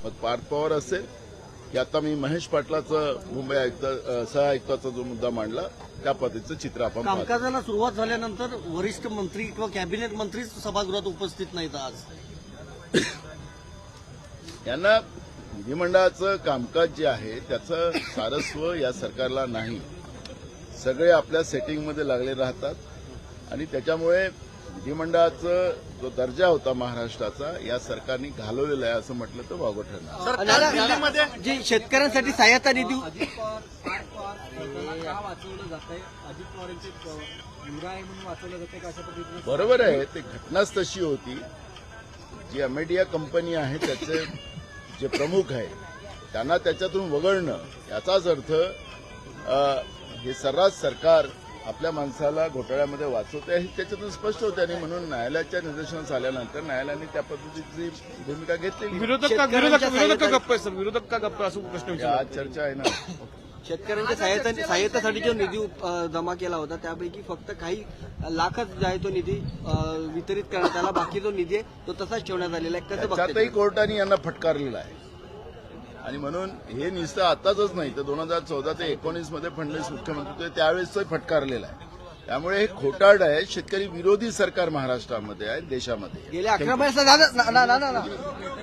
मग पार्थ पवार असेल की आता मी महेश पाटलाचं मुंबई आयुक्त सहआयुक्ताचा जो मुद्दा मांडला त्या पद्धतीचं चित्र आपण पाहतो. कामकाजाला सुरुवात झाल्यानंतर वरिष्ठ मंत्री किंवा कॅबिनेट मंत्रीच सभागृहात उपस्थित नाहीत आज. यांना विधिमंडळाचं कामकाज जे आहे त्याचं सारस्व या सरकारला नाही. सगळे आपल्या सेटिंगमध्ये लागले राहतात आणि त्याच्यामुळे विधिमंडळाचा जो दर्जा होता महाराष्ट्राचा या सरकारने घालवलेला आहे असं म्हटलं तर वावगं ठरणार. दिल्लीमध्ये जे शेतकऱ्यांसाठी सहायता निधी बरोबर आहे, ते घटनाच तशी होती. जी अमेडिया कंपनी आहे त्याचे जे प्रमुख आहे त्यांना त्याच्यातून वगळणं याचाच अर्थ हे सर्रास सरकार आपल्या माणसाला घोटाळ्यामध्ये वाचवते हे त्याच्यातून स्पष्ट होते आणि म्हणून न्यायालयाच्या निदर्शनास आल्यानंतर न्यायालयाने त्या पद्धतीची भूमिका घेतलेली. विरोधक का गप्प आहे सर? विरोधक का गप्प असं प्रश्न विचारला. आज चर्चा आहे ना. शेतकऱ्यांच्या सहाय्यतेसाठी जो निधी जमा केला होता त्यापैकी फक्त काही लाखच जो आहे तो निधी वितरित करण्यात आला. बाकी जो निधी आहे तो तसाच ठेवण्यात आलेला आहे. कसं त्यातही बघताय? कोर्टाने यांना फटकारलेला आहे आणि म्हणून हे नुसतं आताच नाही तर 2014 ते 19 मध्ये फडणवीस मुख्यमंत्री होते त्यावेळेस फटकारलेला आहे. त्यामुळे हे खोटारड आहे. शेतकरी विरोधी सरकार महाराष्ट्रामध्ये आहे, देशामध्ये. गेल्या 11 वर्षात